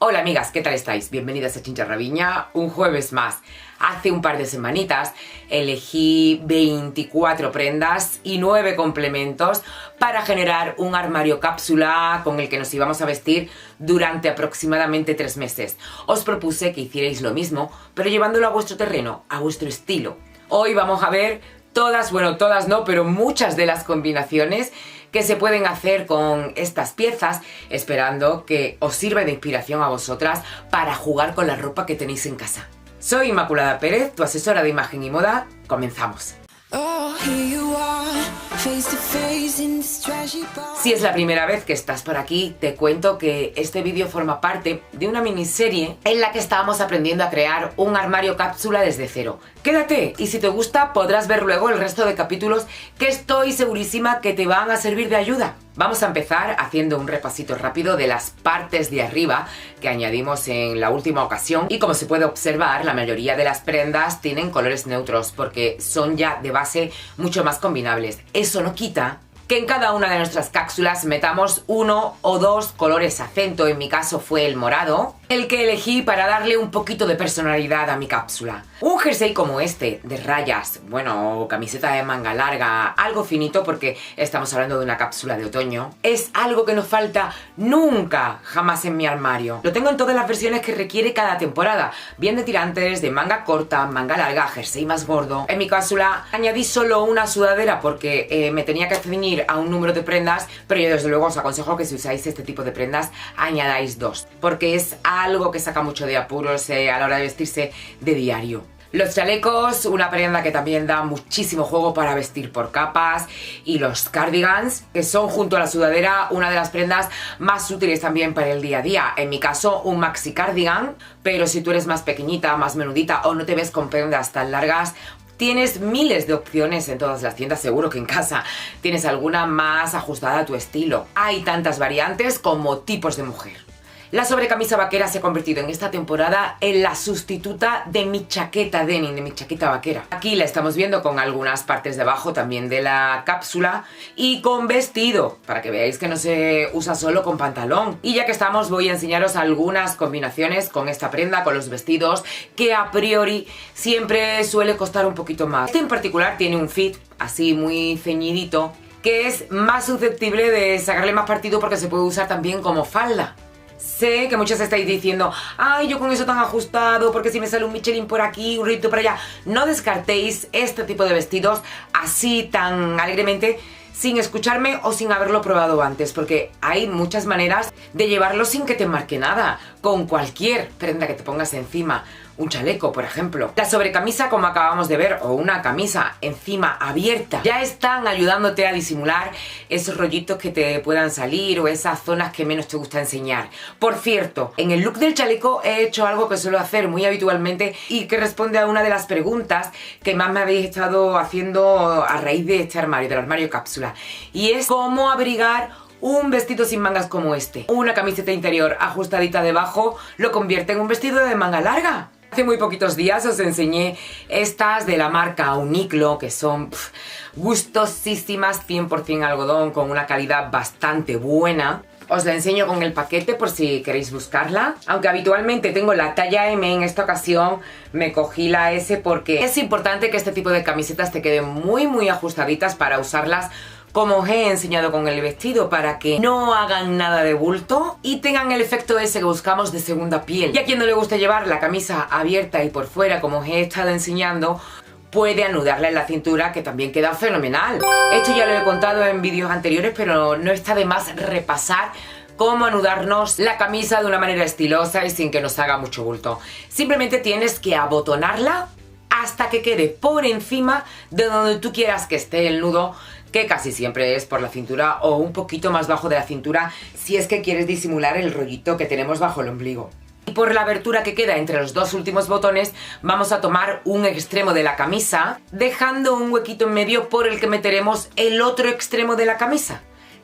Hola amigas, ¿qué tal estáis? Bienvenidas a Chincharraviña, un jueves más. Hace un par de semanitas elegí 24 prendas y 9 complementos para generar un armario cápsula con el que nos íbamos a vestir durante aproximadamente 3 meses. Os propuse que hicierais lo mismo, pero llevándolo a vuestro terreno, a vuestro estilo. Hoy vamos a ver todas no, pero muchas de las combinaciones que se pueden hacer con estas piezas, esperando que os sirva de inspiración a vosotras para jugar con la ropa que tenéis en casa. Soy Inmaculada Pérez, tu asesora de imagen y moda. Comenzamos. Si es la primera vez que estás por aquí, te cuento que este vídeo forma parte de una miniserie en la que estábamos aprendiendo a crear un armario cápsula desde cero. Quédate y si te gusta podrás ver luego el resto de capítulos que estoy segurísima que te van a servir de ayuda. Vamos a empezar haciendo un repasito rápido de las partes de arriba que añadimos en la última ocasión y como se puede observar, la mayoría de las prendas tienen colores neutros porque son ya de base mucho más combinables. Eso no quita que en cada una de nuestras cápsulas metamos 1 o 2 colores acento, en mi caso fue el morado, el que elegí para darle un poquito de personalidad a mi cápsula. Un jersey como este, de rayas, bueno, o camiseta de manga larga, algo finito porque estamos hablando de una cápsula de otoño, es algo que no falta nunca, jamás en mi armario. Lo tengo en todas las versiones que requiere cada temporada, bien de tirantes, de manga corta, manga larga, jersey más gordo. En mi cápsula añadí solo una sudadera porque me tenía que ceñir a un número de prendas, pero yo desde luego os aconsejo que si usáis este tipo de prendas añadáis 2, porque es algo que saca mucho de apuros a la hora de vestirse de diario. Los chalecos, una prenda que también da muchísimo juego para vestir por capas, y los cardigans, que son junto a la sudadera una de las prendas más útiles también para el día a día. En mi caso un maxi cardigan, pero si tú eres más pequeñita, más menudita o no te ves con prendas tan largas, tienes miles de opciones en todas las tiendas, seguro que en casa tienes alguna más ajustada a tu estilo. Hay tantas variantes como tipos de mujer. La sobrecamisa vaquera se ha convertido en esta temporada en la sustituta de mi chaqueta denim, de mi chaqueta vaquera. Aquí la estamos viendo con algunas partes de abajo también de la cápsula y con vestido, para que veáis que no se usa solo con pantalón. Y ya que estamos, voy a enseñaros algunas combinaciones con esta prenda, con los vestidos, que a priori siempre suele costar un poquito más. Este en particular tiene un fit así muy ceñidito, que es más susceptible de sacarle más partido porque se puede usar también como falda. Sé que muchas estáis diciendo, ay, yo con eso tan ajustado, porque si me sale un Michelin por aquí, un rito por allá. No descartéis este tipo de vestidos así tan alegremente sin escucharme o sin haberlo probado antes, porque hay muchas maneras de llevarlo sin que te marque nada, con cualquier prenda que te pongas encima. Un chaleco, por ejemplo. La sobrecamisa, como acabamos de ver, o una camisa encima abierta, ya están ayudándote a disimular esos rollitos que te puedan salir o esas zonas que menos te gusta enseñar. Por cierto, en el look del chaleco he hecho algo que suelo hacer muy habitualmente y que responde a una de las preguntas que más me habéis estado haciendo a raíz de este armario, del armario cápsula, y es cómo abrigar un vestido sin mangas como este. Una camiseta interior ajustadita debajo lo convierte en un vestido de manga larga. Hace muy poquitos días os enseñé estas de la marca Uniqlo, que son gustosísimas, 100% algodón, con una calidad bastante buena. Os la enseño con el paquete por si queréis buscarla. Aunque habitualmente tengo la talla M, en esta ocasión me cogí la S porque es importante que este tipo de camisetas te queden muy ajustaditas para usarlas como os he enseñado con el vestido, para que no hagan nada de bulto y tengan el efecto ese que buscamos de segunda piel. Y a quien no le gusta llevar la camisa abierta y por fuera, como os he estado enseñando, puede anudarla en la cintura, que también queda fenomenal. Esto ya lo he contado en vídeos anteriores, pero no está de más repasar cómo anudarnos la camisa de una manera estilosa y sin que nos haga mucho bulto. Simplemente tienes que abotonarla hasta que quede por encima de donde tú quieras que esté el nudo, que casi siempre es por la cintura o un poquito más bajo de la cintura si es que quieres disimular el rollito que tenemos bajo el ombligo. Y por la abertura que queda entre los dos últimos botones vamos a tomar un extremo de la camisa, dejando un huequito en medio por el que meteremos el otro extremo de la camisa.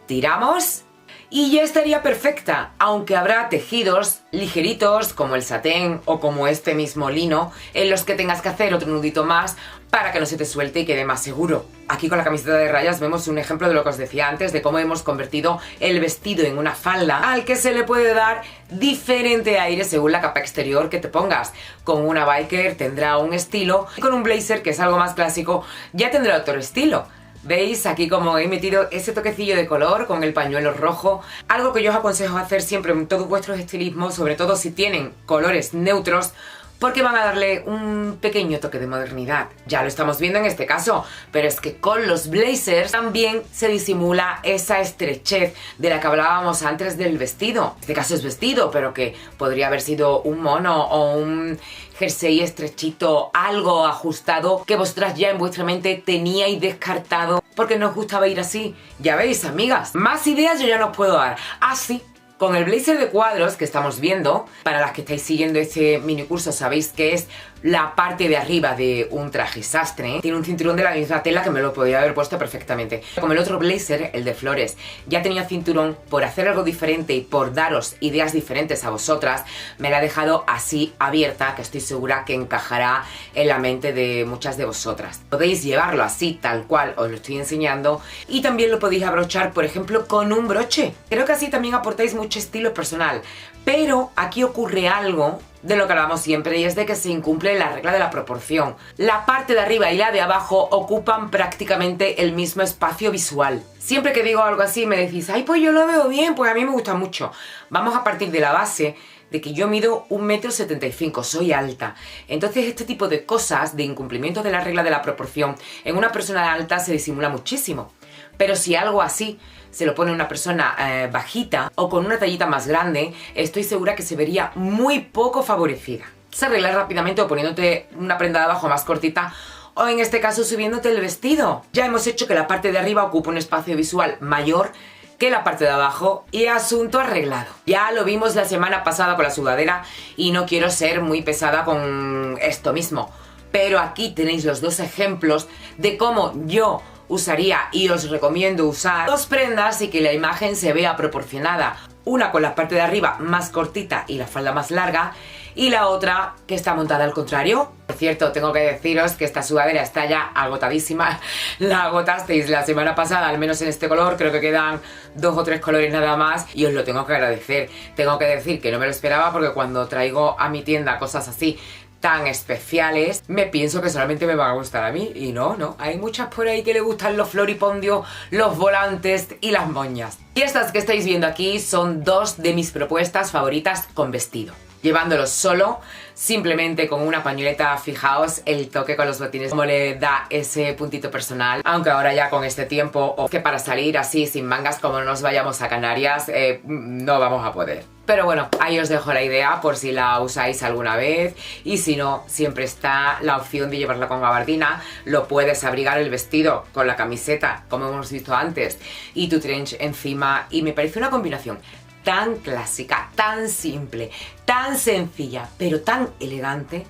Tiramos y ya estaría perfecta, aunque habrá tejidos ligeritos como el satén o como este mismo lino en los que tengas que hacer otro nudito más para que no se te suelte y quede más seguro. Aquí con la camiseta de rayas vemos un ejemplo de lo que os decía antes, de cómo hemos convertido el vestido en una falda al que se le puede dar diferente aire según la capa exterior que te pongas. Con una biker tendrá un estilo y con un blazer, que es algo más clásico, ya tendrá otro estilo. ¿Veis? Aquí como he metido ese toquecillo de color con el pañuelo rojo, algo que yo os aconsejo hacer siempre en todos vuestros estilismos, sobre todo si tienen colores neutros, porque van a darle un pequeño toque de modernidad. Ya lo estamos viendo en este caso, pero es que con los blazers también se disimula esa estrechez de la que hablábamos antes del vestido. En este caso es vestido, pero que podría haber sido un mono o un jersey estrechito, algo ajustado que vosotras ya en vuestra mente teníais descartado porque no os gustaba ir así. Ya veis, amigas, más ideas yo ya no os puedo dar. Así con el blazer de cuadros que estamos viendo, para las que estáis siguiendo este mini curso sabéis que es la parte de arriba de un traje sastre. Tiene un cinturón de la misma tela que me lo podría haber puesto perfectamente. Como el otro blazer, el de flores, ya tenía cinturón, por hacer algo diferente y por daros ideas diferentes a vosotras, me la he dejado así abierta, que estoy segura que encajará en la mente de muchas de vosotras. Podéis llevarlo así, tal cual os lo estoy enseñando, y también lo podéis abrochar, por ejemplo, con un broche. Creo que así también aportáis mucho estilo personal, pero aquí ocurre algo de lo que hablamos siempre, y es de que se incumple la regla de la proporción. La parte de arriba y la de abajo ocupan prácticamente el mismo espacio visual. Siempre que digo algo así me decís, ay, pues yo lo veo bien, pues a mí me gusta mucho. Vamos a partir de la base de que yo mido 1,75 m, soy alta. Entonces este tipo de cosas, de incumplimiento de la regla de la proporción, en una persona alta se disimula muchísimo. Pero si algo así se lo pone una persona bajita o con una tallita más grande, estoy segura que se vería muy poco favorecida. Se arregla rápidamente o poniéndote una prenda de abajo más cortita, o en este caso subiéndote el vestido. Ya hemos hecho que la parte de arriba ocupe un espacio visual mayor que la parte de abajo y asunto arreglado. Ya lo vimos la semana pasada con la sudadera y no quiero ser muy pesada con esto mismo, pero aquí tenéis los dos ejemplos de cómo yo usaría y os recomiendo usar dos prendas y que la imagen se vea proporcionada. Una con la parte de arriba más cortita y la falda más larga, y la otra que está montada al contrario. Por cierto, tengo que deciros que esta sudadera está ya agotadísima. La agotasteis la semana pasada, al menos en este color. Creo que quedan 2 o 3 colores nada más y os lo tengo que agradecer. Tengo que decir que no me lo esperaba, porque cuando traigo a mi tienda cosas así tan especiales, me pienso que solamente me van a gustar a mí, y no, hay muchas por ahí que le gustan los floripondios, los volantes y las moñas. Y estas que estáis viendo aquí son dos de mis propuestas favoritas con vestido. Llevándolos solo, simplemente con una pañoleta, fijaos el toque con los botines, como le da ese puntito personal. Aunque ahora ya con este tiempo, o que para salir así sin mangas como no nos vayamos a Canarias, no vamos a poder. Pero bueno, ahí os dejo la idea por si la usáis alguna vez, y si no, siempre está la opción de llevarla con gabardina. Lo puedes abrigar el vestido con la camiseta, como hemos visto antes, y tu trench encima, y me parece una combinación tan clásica, tan simple, tan sencilla, pero tan elegante,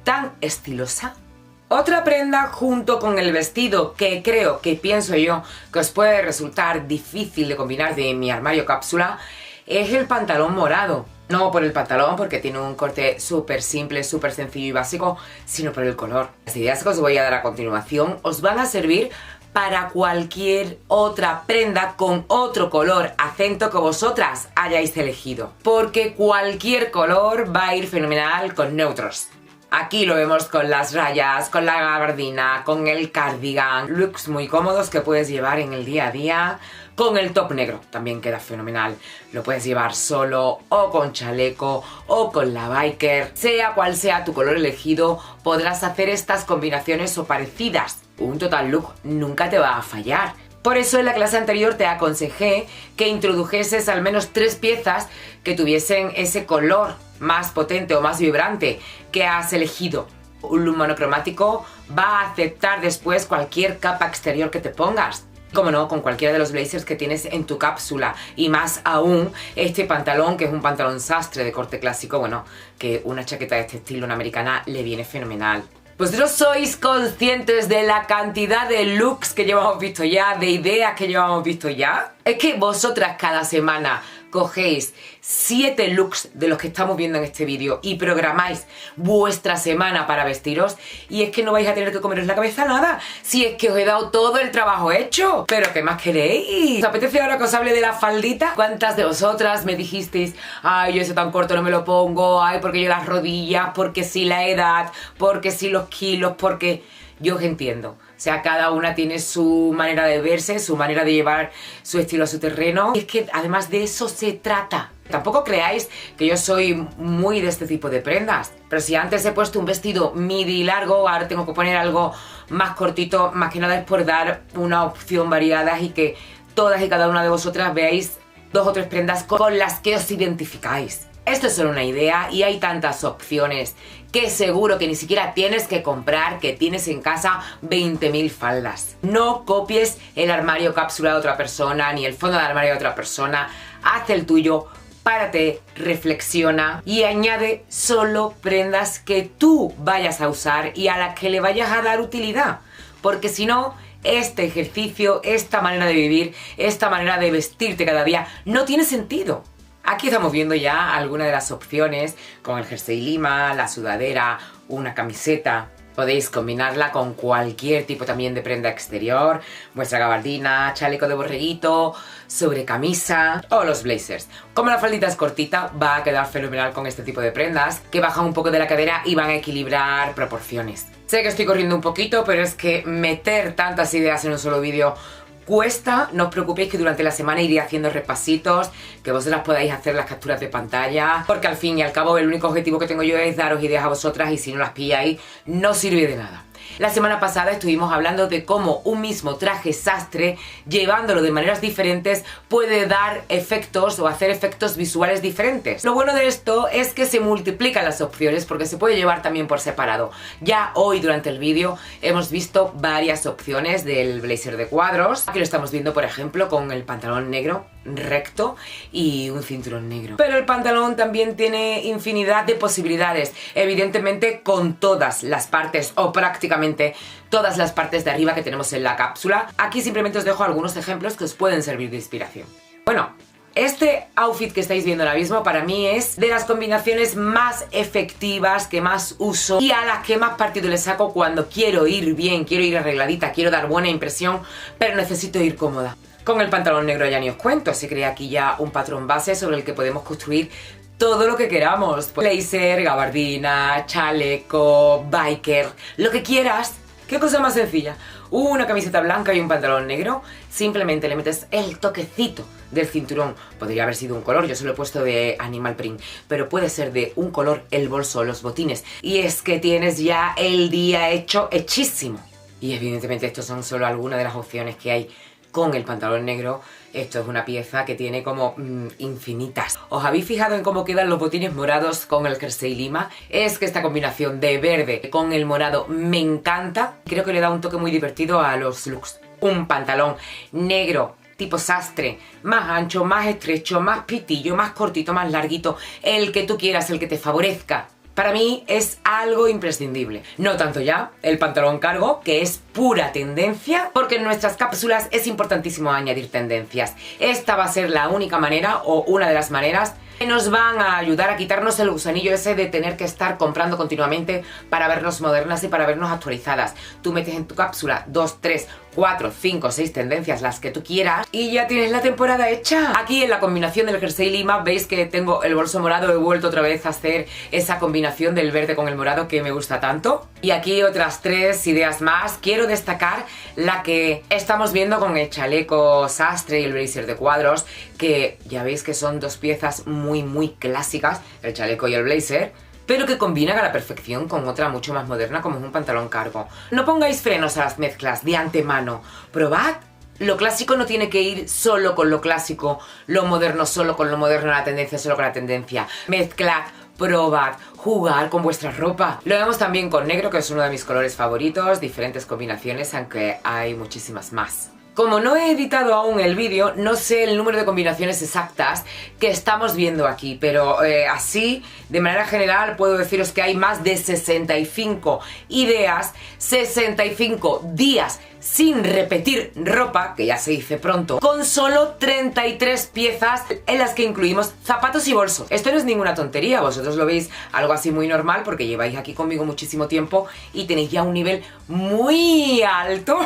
tan estilosa. Otra prenda junto con el vestido que creo, que pienso yo, que os puede resultar difícil de combinar de mi armario cápsula, es el pantalón morado. No por el pantalón, porque tiene un corte súper simple, súper sencillo y básico, sino por el color. Las ideas que os voy a dar a continuación os van a servir para cualquier otra prenda con otro color acento que vosotras hayáis elegido, porque cualquier color va a ir fenomenal con neutros. Aquí lo vemos con las rayas, con la gabardina, con el cardigan, looks muy cómodos que puedes llevar en el día a día. Con el top negro también queda fenomenal, lo puedes llevar solo o con chaleco o con la biker. Sea cual sea tu color elegido, podrás hacer estas combinaciones o parecidas. Un total look nunca te va a fallar. Por eso en la clase anterior te aconsejé que introdujeses al menos 3 piezas que tuviesen ese color más potente o más vibrante que has elegido. Un look monocromático va a aceptar después cualquier capa exterior que te pongas. Como no, con cualquiera de los blazers que tienes en tu cápsula, y más aún este pantalón, que es un pantalón sastre de corte clásico, bueno, que una chaqueta de este estilo, una americana, le viene fenomenal. ¿Vosotros sois conscientes de la cantidad de looks que llevamos visto ya, de ideas que llevamos visto ya? Es que vosotras cada semana cogéis 7 looks de los que estamos viendo en este vídeo y programáis vuestra semana para vestiros, y es que no vais a tener que comeros la cabeza nada, si es que os he dado todo el trabajo hecho. ¿Pero qué más queréis? ¿Os apetece ahora que os hable de la faldita? ¿Cuántas de vosotras me dijisteis, ay, yo ese tan corto no me lo pongo, ay, porque yo las rodillas, porque sí la edad, porque sí los kilos, porque... Yo os entiendo, o sea, cada una tiene su manera de verse, su manera de llevar su estilo a su terreno. Y es que además de eso se trata. Tampoco creáis que yo soy muy de este tipo de prendas, pero si antes he puesto un vestido midi largo, ahora tengo que poner algo más cortito, más que nada es por dar una opción variada y que todas y cada una de vosotras veáis 2 o 3 prendas con las que os identificáis. Esto es solo una idea y hay tantas opciones que seguro que ni siquiera tienes que comprar, que tienes en casa 20.000 faldas. No copies el armario cápsula de otra persona ni el fondo de armario de otra persona. Haz el tuyo, párate, reflexiona y añade solo prendas que tú vayas a usar y a las que le vayas a dar utilidad. Porque si no, este ejercicio, esta manera de vivir, esta manera de vestirte cada día no tiene sentido. Aquí estamos viendo ya algunas de las opciones con el jersey lima, la sudadera, una camiseta. Podéis combinarla con cualquier tipo también de prenda exterior, vuestra gabardina, chaleco de borreguito, sobrecamisa o los blazers. Como la faldita es cortita, va a quedar fenomenal con este tipo de prendas que bajan un poco de la cadera y van a equilibrar proporciones. Sé que estoy corriendo un poquito, pero es que meter tantas ideas en un solo vídeo cuesta. No os preocupéis que durante la semana iré haciendo repasitos, que vosotras podáis hacer las capturas de pantalla, porque al fin y al cabo el único objetivo que tengo yo es daros ideas a vosotras y si no las pilláis no sirve de nada. La semana pasada estuvimos hablando de cómo un mismo traje sastre, llevándolo de maneras diferentes, puede dar efectos o hacer efectos visuales diferentes. Lo bueno de esto es que se multiplican las opciones porque se puede llevar también por separado. Ya hoy durante el vídeo hemos visto varias opciones del blazer de cuadros. Aquí lo estamos viendo, por ejemplo, con el pantalón negro recto y un cinturón negro. Pero el pantalón también tiene infinidad de posibilidades, evidentemente con todas las partes o prácticamente todas las partes de arriba que tenemos en la cápsula. Aquí simplemente os dejo algunos ejemplos que os pueden servir de inspiración. Bueno, este outfit que estáis viendo ahora mismo para mí es de las combinaciones más efectivas que más uso y a las que más partido le saco cuando quiero ir bien, quiero ir arregladita, quiero dar buena impresión, pero necesito ir cómoda. Con el pantalón negro ya ni os cuento, se crea aquí ya un patrón base sobre el que podemos construir todo lo que queramos. Blazer, gabardina, chaleco, biker, lo que quieras. ¿Qué cosa más sencilla? Una camiseta blanca y un pantalón negro, simplemente le metes el toquecito del cinturón. Podría haber sido un color, yo se lo he puesto de animal print, pero puede ser de un color el bolso, los botines. Y es que tienes ya el día hecho, hechísimo. Y evidentemente estos son solo algunas de las opciones que hay con el pantalón negro. Esto es una pieza que tiene como infinitas. ¿Os habéis fijado en cómo quedan los botines morados con el jersey lima? Es que esta combinación de verde con el morado me encanta. Creo que le da un toque muy divertido a los looks. Un pantalón negro tipo sastre, más ancho, más estrecho, más pitillo, más cortito, más larguito, el que tú quieras, el que te favorezca. Para mí es algo imprescindible. No tanto ya el pantalón cargo, que es pura tendencia, porque en nuestras cápsulas es importantísimo añadir tendencias. Esta va a ser la única manera, o una de las maneras, que nos van a ayudar a quitarnos el gusanillo ese de tener que estar comprando continuamente para vernos modernas y para vernos actualizadas. Tú metes en tu cápsula 2, 3, 4, 5, 6 tendencias, las que tú quieras, y ya tienes la temporada hecha. Aquí en la combinación del jersey lima veis que tengo el bolso morado, he vuelto otra vez a hacer esa combinación del verde con el morado que me gusta tanto. Y aquí otras 3 ideas más. Quiero destacar la que estamos viendo con el chaleco sastre y el blazer de cuadros, que ya veis que son 2 piezas muy clásicas, el chaleco y el blazer, pero que combinan a la perfección con otra mucho más moderna como es un pantalón cargo. No pongáis frenos a las mezclas de antemano, probad. Lo clásico no tiene que ir solo con lo clásico, lo moderno solo con lo moderno, la tendencia solo con la tendencia. Mezclad, probad, jugar con vuestra ropa. Lo vemos también con negro, que es uno de mis colores favoritos, diferentes combinaciones, aunque hay muchísimas más. Como no he editado aún el vídeo, no sé el número de combinaciones exactas que estamos viendo aquí, pero así, de manera general, puedo deciros que hay más de 65 ideas, 65 días sin repetir ropa, que ya se dice pronto, con solo 33 piezas en las que incluimos zapatos y bolsos. Esto no es ninguna tontería, vosotros lo veis algo así muy normal porque lleváis aquí conmigo muchísimo tiempo y tenéis ya un nivel muy alto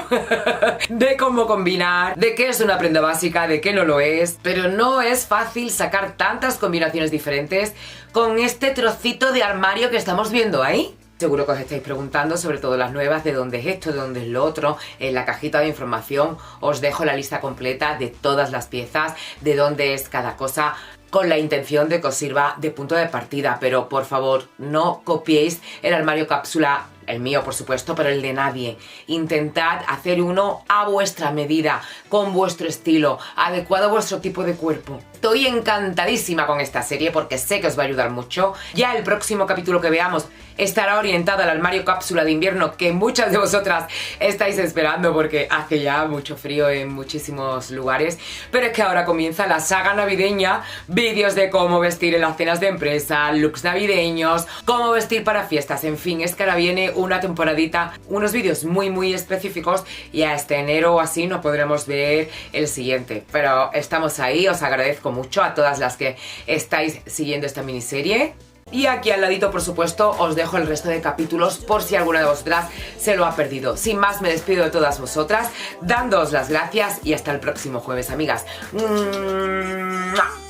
de cómo combinar, de qué es una prenda básica, de qué no lo es, pero no es fácil sacar tantas combinaciones diferentes con este trocito de armario que estamos viendo ahí. Seguro que os estáis preguntando, sobre todo las nuevas, de dónde es esto, de dónde es lo otro. En la cajita de información os dejo la lista completa de todas las piezas, de dónde es cada cosa, con la intención de que os sirva de punto de partida. Pero por favor, no copiéis el armario cápsula, el mío por supuesto, pero el de nadie. Intentad hacer uno a vuestra medida, con vuestro estilo, adecuado a vuestro tipo de cuerpo. Estoy encantadísima con esta serie porque sé que os va a ayudar mucho. Ya el próximo capítulo que veamos estará orientado al armario cápsula de invierno que muchas de vosotras estáis esperando porque hace ya mucho frío en muchísimos lugares. Pero es que ahora comienza la saga navideña, vídeos de cómo vestir en las cenas de empresa, looks navideños, cómo vestir para fiestas, en fin, es que ahora viene una temporadita, unos vídeos muy específicos y hasta enero o así no podremos ver el siguiente. Pero estamos ahí, os agradezco mucho a todas las que estáis siguiendo esta miniserie. Y aquí al ladito, por supuesto, os dejo el resto de capítulos por si alguna de vosotras se lo ha perdido. Sin más, me despido de todas vosotras, dándoos las gracias y hasta el próximo jueves, amigas. ¡Mua!